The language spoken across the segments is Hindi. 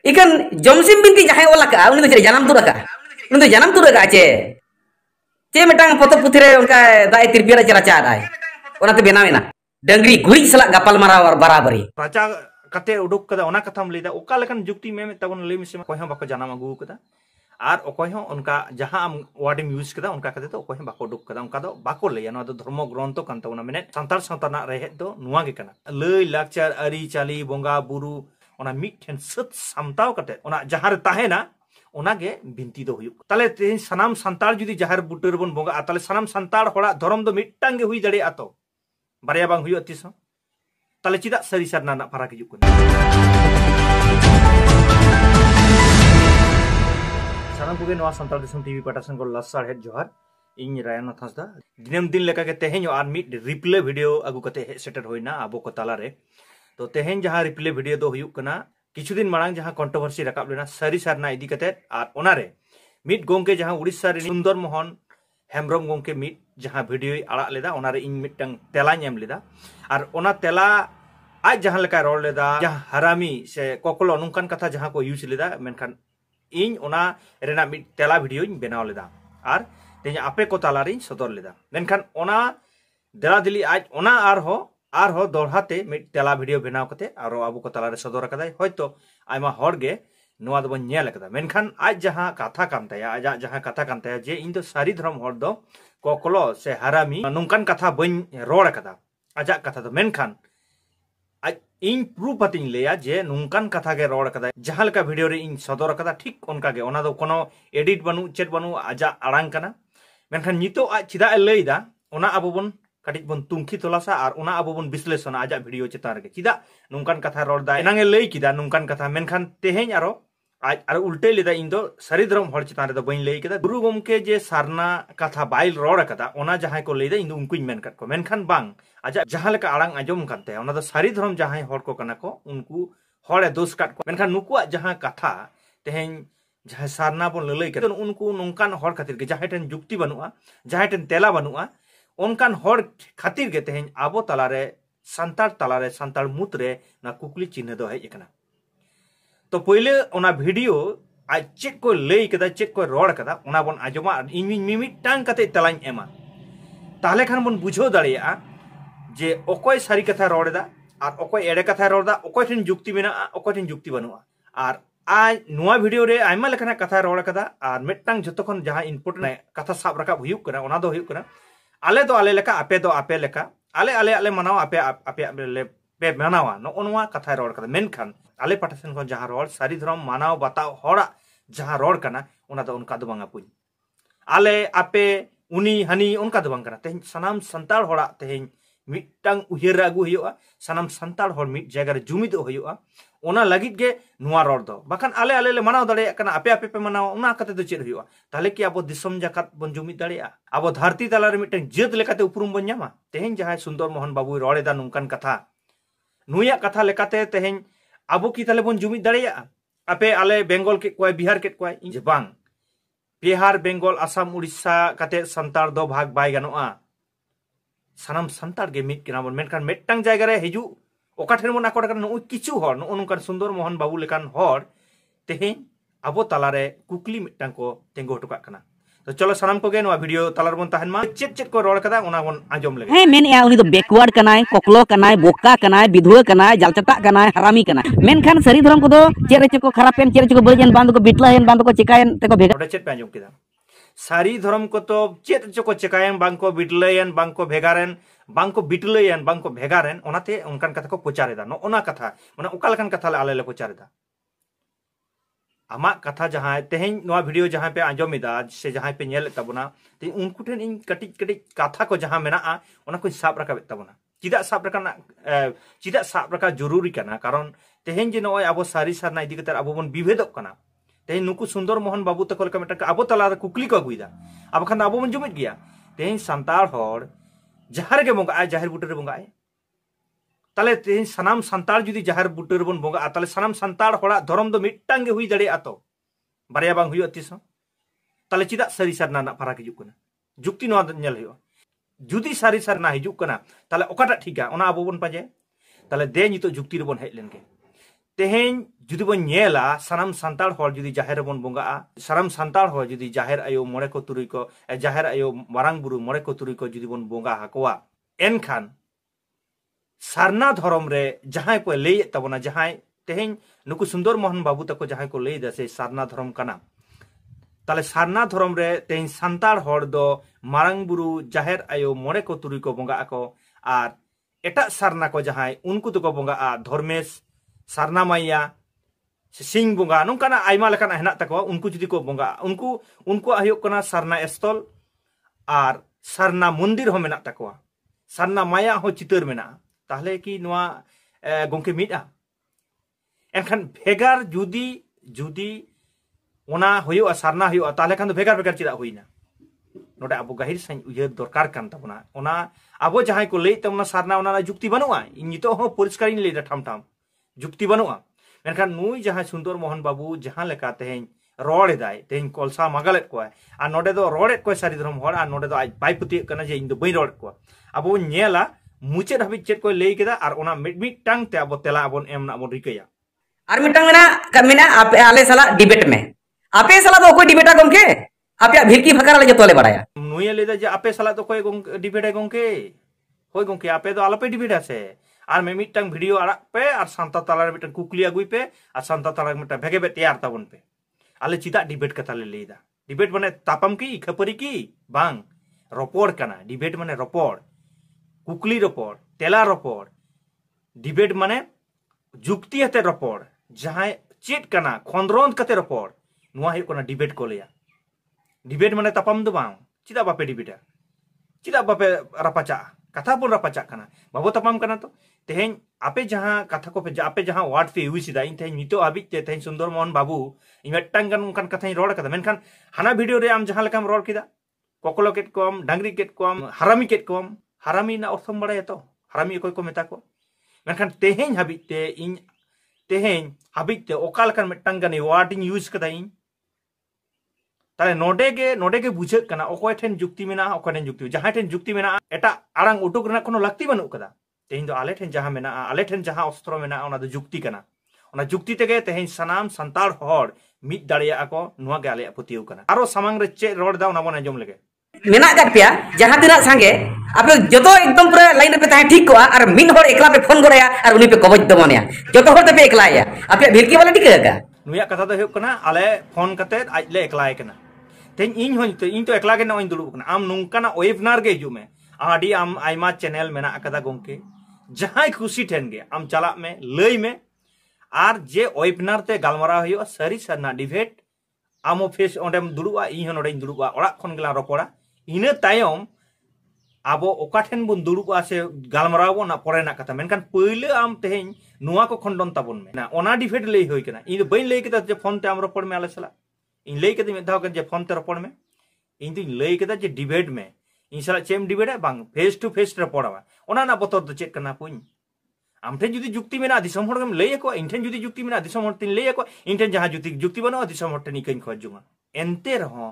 ikan jomsim binti jahai ola ka uni do janam tura ka uni do janam tura ka ce metang foto putire onka dai tirpira cara cara ona te benawina dangri guri salak gapal mara barabari raja kate uduk kada ona katham leida oka lekan jukti me tabon lei misima koy ha bako janam agu kada আর অকয় হন উনকা যাহা ওয়ার্ডিম ইউজ করা উনকা কাতে তো অকয় বাকো ডুক করা উনকা দো বাকো লেয়া নো ধর্ম গ্রন্থ কান তাবনা মেনে সান্তাল সান্তানা রেহে দো নুয়া গে কানা লই লাকচার আরি চালি বঙ্গা বুরু ওনা মিঠেন সত সামতাও কাতে ওনা যাহার তাহেনা ওনাগে বিনতি দো হুয়ুক তালে তেন সানাম সান্তাল যদি যাহার বুটের বন বঙ্গা তালে সানাম সান্তাল হড়া ধর্ম দো মিটটাঙ্গে হুই দাড়ে আতো বারিয়া বাং হুয়ুক তিস তালে চিদা সারি সারনা না ফারাক হিজুক কনা सानाम को नवा संताल दिसम टीवी पाटासन को लसार हेड जोहार इन रायन थासदा दिनम दिन लेका के तेहेन आर मिड रिप्ले वीडियो अगु कते हे सेटर होइना आबो को ताला रे तो तेहेन जहां रिप्ले वीडियो दो हुयुक कना किछु दिन मांग जहां कंट्रोवर्सी रकाब लेना सारी सारना इदी कते आर ओनारे मिड गोंके जहां उड़ीसा रे सुंदर मोहन हेमब्रम गोंके मिड जहां वीडियो आड़ा लेदा ओनारे इन मिटंग तेला एम लेदा आर ओना तेला आज जहां लेका रोल लेदा जहां हरामी से कोकलो नुंकान कथा जहां को यूज लेदा मेनखान इन ओना रेना मिट तेला वीडियो बनाव लेदा आर तेज आपे को तालारी सदर लेदा मेनखान ओना देला दिली आज ओना आर हो दोड़हाते मिट तेला वीडियो बनाव कते आरो आबो को तालारे सदर कदाय होयतो आयमा हरगे नोआ दबो नेल कदा मेनखान आज जहां कथा कान ताया आज जहां कथा कान ताया जे इन दो सारी धर्म हर दो कोकलो से हरामी नुंकान कथा बन रोड़ कदा आजा कथा दो मेनखान इन प्रूफ पतिन लेया जे नुंकान कथा के रोड कदा जहां लका वीडियो रे इन सदर कदा ठीक उनका के ओना दो कोनो एडिट बनु चेट बनु आजा आड़ांग कना मेनखान नितो आ चिदा लैदा ओना अबो बन कटिक बन तुंखी तलासा आर ओना अबो बन विश्लेषण आजा वीडियो चेतार के चिदा नुंकान कथा रोड दा एनांगे लई किदा नुंकान कथा मेनखान तेहेन आरो आज आरो उल्टे लेदा इन दो सारी धर्म हर चितार रे दो बइन लई किदा गुरु गोमके जे सारना कथा बाइल रोड कदा ओना जहां को लैदा इन उनको मेन कट को मेनखान बांग आजा जहां लेका आड़ांग आजम कानते ओना दो सारी धर्म जहां हर को कना को उनको हरे दोष काट को मेनखान नुकुआ जहां कथा तेहेन जहां सारना बन ललई के उनको नुंकान हर खातिर के जहां टेन जुक्ति बनुआ जहां टेन तेला बनुआ उनकान हर खातिर के तेहेन आबो तालारे संतार मुतरे ना कुकली चिन्ह दो है एकना तो पहिले ओना वीडियो आज चेक को लई कदा चेक को रोड कदा ओना बन आजमा इन मिमिटांग कते तलाइन एमा ताले खान बन बुझो दाड़िया जे ओकोय सारी कथा रोड़ा और ओकोय एड़े कथा रोड़ा ओकोय ठेन जुक्ति मेना ओकोय ठेन जुक्ति बनुआ और आज नुआ वीडियो रे आयमा लेखना कथा रोड़ा कदा और मिटटांग जतो खन जहां इम्पोर्टेंट कथा साब रकाब हुयुक कना ओना दो हुयुक कना आले दो आले लेका आपे दो आपे लेका आले मनाव आपे आपे ले पे मनावा नो ओनवा कथा रोड़ कदा मेनखान आले पाठासन खन जहां रोड़ सारी धर्म मानाव बताव हड़ा जहां रोड़ कना ओना दो उनका दो बांगा पुई आले आपे उनी हनी उनका दो बांग कना तेहेन सनाम संताल हड़ा तेहेन मिटटांग उहेर आगु हुयुआ सनाम संताल हर मिट जगह रे जुमिद हुयुआ ओना लगित गे नुआ रोड दो बाखान आले ले मनाव दाड़े कना आपे आपे पे मनाव ओना कते दो चेद हुयुआ ताले कि आबो दिसम जाकात बन जुमिद दाड़ेया आबो धरती तला रे मिटटांग जेद लेकाते उपरुम बन न्यामा तेहेन जहां सुंदर मोहन बाबू रोड़ेदा नुंकान कथा नुया कथा लेकाते तेहेन आबो की ताले बन जुमिद दाड़ेया आपे आले बेंगल के कोय बिहार के कोय जे बांग बिहार बेंगल आसाम उड़ीसा कते संतार दो भाग बाय गनोआ सानाम संतार गे मिट केना बन मेनखान मेटटांग जायगा रे हिजु ओका ठेन बन आकोड नो किछु हर नो नुंकान सुंदर मोहन बाबू लेकान हर तेहेन आबो तालारे कुकली मिटटांग को तेंगो हटुका कना तो चलो सानाम को गे नो वीडियो तालार बन ताहन मा चेत को रोड कदा ओना बन आजम लगे हे मेन या उनी दो बैकवर्ड कनाय कोकलो कनाय बोका कनाय विधुआ कनाय जालचटा कनाय हरामी कनाय मेनखान सरी धर्म को दो चेरे चको खरापेन चेरे चको बलजन बांध को बिटलायन बांध को चिकायन तेको भेगा चेत पे आजम केदा सारी धर्म को तो चेत चको चिकायन बांको बिटलायन बांको भेगारेन बांको बिटलायन बांको भेगारेन ओनाते उनकान कथा को पोचारेदा नो ओना कथा माने ओका लखान कथा आले ले पोचारेदा आमा कथा जहां तेहेन नोआ वीडियो जहां पे आंजोमिदा से जहां पे नेल तबना ते उनको ठेन इन कटिक कटिक कथा को जहां मेना ओना को साब रका तबना चिदा साब रका जरूरी कना कारण तेहेन जे नोय आबो सारी सारना इदी कतर आबो बन विभेदक कना तेहेन नुकु सुंदर मोहन बाबू तक लका मेटा आबो तला कुकली को गुइदा अब खान आबो बन जुमित गया तेहेन संताल हर जहार के बंगा जाहिर बुटर बंगा ताले तेहेन सनाम संताल जुदी जहार बुटर बन बंगा ताले सनाम संताल हड़ा धर्म दो मिटटांग गे हुई दड़े आतो बारिया बांग हुई अतिस ताले चिदा सारी सारना ना फराक हिजुक कना जुक्ति नो नेल हुई जुदी सारी सारना हिजुक कना ताले ओकाटा ठीका ओना आबो बन पाजे ताले दे नितो जुक्ति रे बन हेज लेन के Teheny judi bon nyela sanam santal hor judi jaher bon bonga sanam santal hor judi jaher ayo more ko turui ko jaher ayo marang buru more ko turui ko judi bon bonga hakoa enkhan sarna dhorom re jahay ko lei tabona jahay teheny nuku Sundor Mohan Babu tako jahay ko lei da se sarna dhorom kana tale sarna dhorom re teheny santal hor do marang buru jaher ayo more ko turui ko bonga ako ar eta sarna ko jahay unku to ko bonga a Dharmesh sarna maya sing bonga nongkana aima lekan henak takoa unku judi ko bonga unku ayuk kana sarna estol ar sarna mundir ho menak takoa sarna maya ho chiteur mena tahle ki noa gongke mida enkan bhegar judi ona hoyo sarna hoyo tahle kan bhegar chida hoina node abu gahir sain uyar dorkar kan tabona ona abo jahay ko lei tamna sarna ona jukti banua inito ho poriskarin lei da tham jukti banua menkan nui jahay Sundor Mohan Babu jahan leka teheny rod edai teheny kolsa magalet ko ar node do rodet ko sari dhrom hor ar node do aj bai puti kana je indo bai rod ko abo nyela muchet habit chet ko lei keda ar ona mid tang te abo tela abon em na abon rikaya ar mitang mena ape ale sala debate me ape sala do koy debate gomke ape bhirki phakara le jotole baraya nui le da je ape sala do koy debate gomke hoy gomke ape do alope debate ase আর মিমিটাং ভিডিও আড়াক পে আর সান্তা তালার মিটাং কুকলি আগুই পে আর সান্তা তালার মিটাং ভেগে বে তৈয়ার তাবন পে আলে চিতা ডিবেট কথা লে লেইদা ডিবেট মানে তাপাম কি খাপরি কি বাং রপড় কানা ডিবেট মানে রপড় কুকলি রপড় তেলা রপড় ডিবেট মানে যুক্তি হাতে রপড় যাহাই চেট কানা খন্দ্রন কাতে রপড় নোয়া হুয়ুগ কানা ডিবেট কো লেয়া ডিবেট মানে তাপাম দো বাং চিতা বাপে ডিবেটা চিতা বাপে রাপাচা kata pun rapacak kana babu tapam kana to teheny ape jaha kata ko pe ape jaha word pe use da in teheny nito abit te teheny Sundor Mohan Babu imetang kan kan katha rod kada menkan hana video re am jaha lekam rod kida kokolo ket kom dangri ket kom harami na orthom bada to harami koy ko meta ko menkan teheny habit te in teheny habit te okal kan metang kan word in use kada in তাহলে নোডেগে বুঝে কানা অকয় ঠেন যুক্তি মেনা অকয় ঠেন যুক্তি যাহা ঠেন যুক্তি মেনা এটা আড়াং উটুক রেনা কোনো লাক্তি বানুক কাদা তেহিন দো আলে ঠেন যাহা মেনা আলে ঠেন যাহা অস্ত্র মেনা ওনা দো যুক্তি কানা ওনা যুক্তি তেগে তেহিন সানাম সান্তাল হর মিট দাড়িয়া ako নোয়া গে আলে পতিউ কানা আরো সামাং রে চে রড দাও না বন আজম লেগে मेना kat pia jaha tina sange ape joto ekdom pura line pe tahe ठीक ko ar min hor ekla pe phone goraya ar uni pe koboj domania joto hor te pe ekla ya ape bhirki wala tika ka নুয়া কথা তো হুয়ুগ কানা আলে ফোন কাতে আইলে একলাই কানা तेन इन तो एकला के नई दुड़ुब आम नौकाना वेबिनार के हिजू में आडी आम आयमा चैनल मेना अकदा गोंके जहां खुशी ठेन गे आम चला में लई में आर जे वेबिनार ते गालमारा हुयो सरी सरना डिबेट आमो फेस ओंडेम दुड़ुबा इन नोडे दुड़ुबा ओड़ा खन गला रपड़ा इने तायम आबो ओका ठेन बुन दुड़ुबा से गालमारा बो ना परे ना कथा मेनखान पहिले आम तेहेन नुआ को खंडन ताबन में ना ओना डिबेट लई होय कना इन बई लई केदा जे फोन ते आम रपड़ में आले सला इन लई कदे में धाव के जे फोन ते रपड़ में इन दिन लई कदा जे डिबेट में इन साला चेम डिबेट बांग फेस टू फेस रपड़वा ओना ना बतर दो चेक करना पुኝ आम ठेन जुदी जुक्ति मेना दिसम हर गम लई को इन ठेन जुदी जुक्ति मेना दिसम हर तिन लई को इन ठेन जहां जुक्ति बनो दिसम हर तिन कइन खजुंगा एनते रहो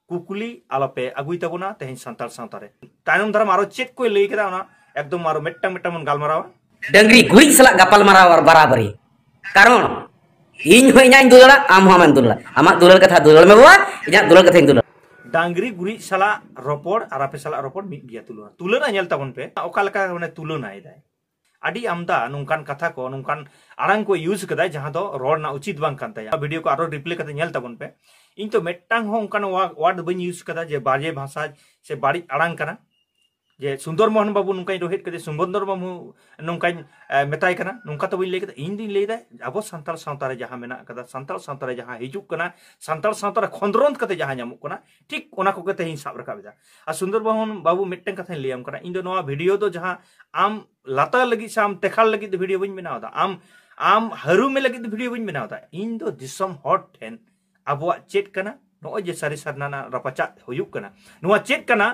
कुकुली आलोपे अगुई तबना तेहिन संताल सावतारे तायनम धरम आरो चेक को लई केदा ओना एकदम आरो मेट्टा मन गालमारावा डंगरी गुई सला गपाल माराव और बराबरी कारण इन हो इना दुलड़ा आम हम दुलड़ा आमा दुलड़ कथा दुलड़ में बाबा इना दुलड़ कथा दुलड़ डांगरी गुरी सला रपड़ और आपे सला रपड़ मिट गया तुलना नेल तबन पे ओका लका माने तुलना इदाय आडी आमदा नुंकान कथा को नुंकान आड़ांग को यूज कदा जहां दो रोड ना उचित बांग कान ताया वीडियो को आरो रिप्ले कते नेल तबन पे इन तो मेट्टांग हो उनकान वर्ड बन यूज कदा जे बाजे भाषा से बाड़ी आड़ांग कना जे सुंदर मोहन बाबू नुंकाई रोहित कदे सुंदर बाबू नुंकाई मेताय कना नुंका तो बइन लेके इन दिन लेदा अब संताल सावता रे जहां मेना कदा संताल सावता रे जहां हिजुक कना संताल सावता रे खंद्रंत कते जहां न्यामुक कना ठीक ओना को कते हिन साब रखाबदा आ सुंदर मोहन बाबू मिट्टन कथा लेयम कना इन दो नवा वीडियो दो जहां आम लाता लगी से आम तेखाल लगी दो वीडियो बइन बनावदा आम हरू में लगी दो वीडियो बइन बनावदा इन दो दिसम हॉट ठेन अबवा चेट कना नो जे सारी सरनाना रपाचा हुयुक कना नोवा चेट कना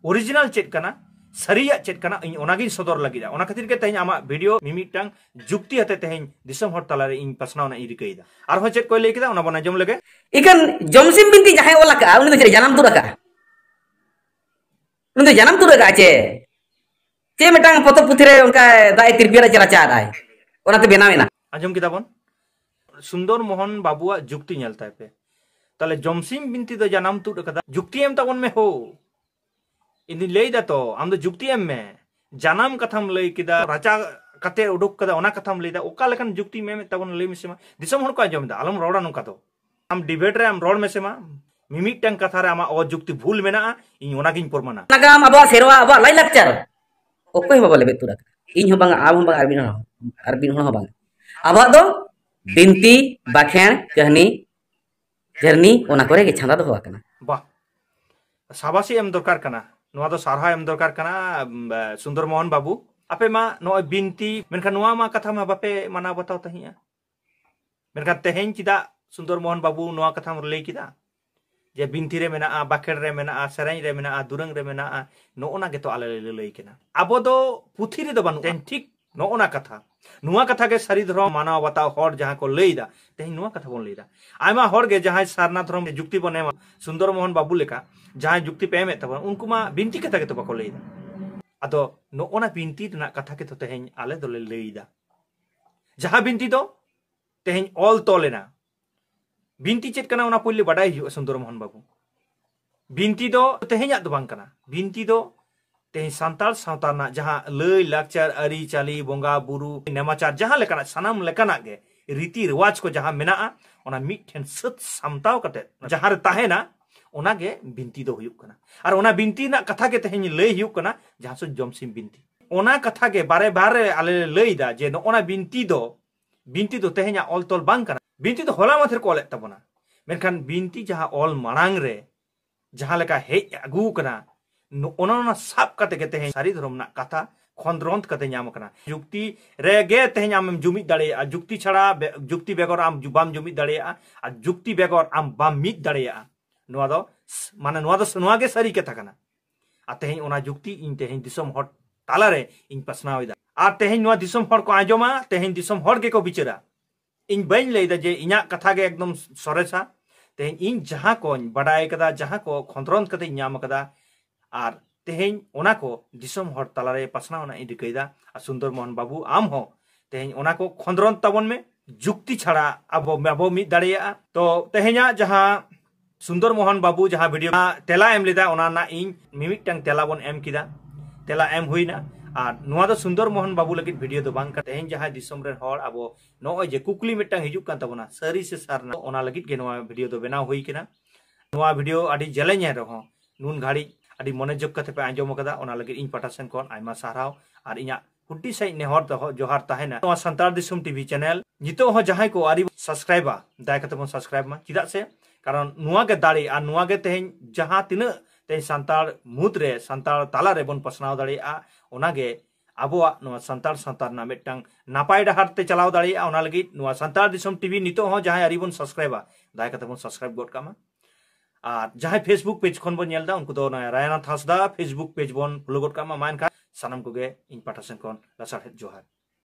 ओरिजिनल चेट कना सरिया चेट कना इन ओनागिन सदर लगिदा ओना खातिर के तेहन आमा वीडियो मिमिटांग जुक्ति हते तेहन दिसम हर तलारे इन पसनावना इ रिकैदा आर हो चेट कोय लेकिदा ओना बना जम लगे इकन जमसिम बिनती जहां ओला का उनी दो जानम तुरका उनी दो जानम तुरका चे मिटांग फोटो पुथिरे उनका दाय तिरपिया चला चाराय ओना ते बेनावेना आजम किताबन सुंदर मोहन बाबुआ जुक्ति नेलता पे ताले जमसिम बिनती दो जानम तुड कदा जुक्ति एम तबन में हो इन लई दा तो आम दो जुक्ति एम में जानम कथम लई किदा राजा कते उडुक कदा ओना कथम लई दा ओका लेकन जुक्ति में तबन लई मिसेमा दिसम हर को आजम दा आलम रोड़ा नुका तो आम डिबेट रे आम रोड मेसेमा मिमिट टंग कथा रे आमा ओ जुक्ति भूल मेना इन ओना गिन परमाना नागाम अबा सेरवा अबा लाई लाक्चर ओकोय बाबा लेबे तुरा इन हो बांगा आब हो बांगा अरबिन हो बांगा अबा दो बिनती बाखेण कहनी जर्नी ओना करे के छंदा दो हुआ कना वाह साबासी एम दरकार कना नोआ दो सारहा एम दरकार कना सुंदर मोहन बाबू आपे मा नो बिनती मेनखा नोआ मा कथा मा बापे माना बताओ तहिया मेनखा तेहेन चिदा सुंदर मोहन बाबू नोआ कथा म लई किदा जे बिनती रे मेना बाखेड़ रे मेना सेरें रे मेना दुरंग रे मेना नोना के तो आले लई केना आबो दो पुथी रे दो बानु तेन ठीक नोना कथा नुआ कथा के सारी धर्म मानव बताओ हर जहां को लईदा तेही नुआ कथा बोन लईदा आयमा हर गे जहां सारना धर्म जुक्ति बने सुंदर मोहन बाबू लेका जहां जुक्ति पे एमे तबन उनको मा बिनती कथा के तो बको लईदा अदो नोना बिनती ना कथा के तो तेही आले दो लईदा जहां बिनती दो तेही ऑल तोलेना बिनती चेत कना ओना पहिले बडाई हियो सुंदर मोहन बाबू बिनती दो तेहेया दो बांग कना बिनती दो तेही सांताल सावताना जहां लई लाक्चर अरी चाली बोंगा बुरु नेमाचार जहां लेकाना सनाम लेकाना गे रीति रिवाज को जहां मेना ओना मिठेन सत सामताव कते जहां रे ताहेना ओना गे बिनती दो हुयुक कना और ओना बिनती ना कथा के तेहेन लई हुयुक कना जहां सो जमसिम बिनती ओना कथा के बारे बारे आले लईदा जे ओना बिनती दो तेहेया ऑल तोल बांग कना बिनती तो होला माथेर को लेत तबना मेनखान बिनती जहां ऑल मांग रे जहां लेका हेज आगू कना ओना साब कते के तेहेन सारी धर्म ना कथा खंद्रंत कते नाम कना जुक्ति रे गे तेहेन आम जुमित दाड़ेया जुक्ति छाड़ा जुक्ति बेगर आम बाम जुमित दाड़ेया आ जुक्ति बेगर आम बाम मित दाड़ेया नोआ दो माने नोआ गे सारी कथा कना आ तेहेन ओना जुक्ति इन तेहेन दिसम हर ताला रे इन पसनावेदा आ तेहेन नोआ दिसम हर को आजोमा तेहेन दिसम हर गे को बिचारा इन बन लईदा जे इना कथा गे एकदम सरेसा तेहेन इन जहां को बडाय कदा जहां को खंद्रंत कते नाम कदा और तेहेन ओना को दिसम हर तालारे पासनावना इडिकैदा सुंदर मोहन बाबू आम हो तेहेन ओना को खंद्रंत तबन में जुक्ति छाड़ा अब मित दाड़ेया तो तेहेना जहां सुंदर मोहन बाबू जहां वीडियो तेला एम लेदा ओना ना इन मिमिटटांग तेला बन एम किदा तेला एम हुईना और नुआ दो सुंदर मोहन बाबू लगित वीडियो दो बांग तेहेन जहां दिसम रे हर अब नोय जे कुकली मिटटांग हिजुक कान तबना सारी से सारना ओना लगित के नुआ वीडियो दो बनाव हुई किना नुआ वीडियो आडी जलेñ रहो नुन घाड़ी आडी मनोजोग कते पे आंजम कदा ओना लगित इन पाटासन कोन आयमा साराव और इना हुड्डी साइ नेहर दो जोहार ताहेना नुआ संतार दिसम टीवी चैनल नितो हो जहां को आरी सब्सक्राइबा दाय कते बन सब्सक्राइब मा चिदा से कारण नुआ के दाड़ी और नुआ के तेहेन जहां तिना तेहेन संतार मुद रे संतार ताला रे बन पसनाव दाड़ेया ओना गे आबोआ नुआ संतार संतार ना मिटटांग नापाय डहार ते चलाव दाड़ेया ओना लगित नुआ संतार दिसम टीवी नितो हो जहां आरी बन सब्सक्राइबा दाय कते बन सब्सक्राइब गोड कामा और जहां फेसबुक पेज खन बन नेलदा उनको दो रायनाथ हांसदा फेसबुक पेज बन फॉलो गोड कामा मानखा सानाम को गे इन पाठासन कोन लासार जोहार।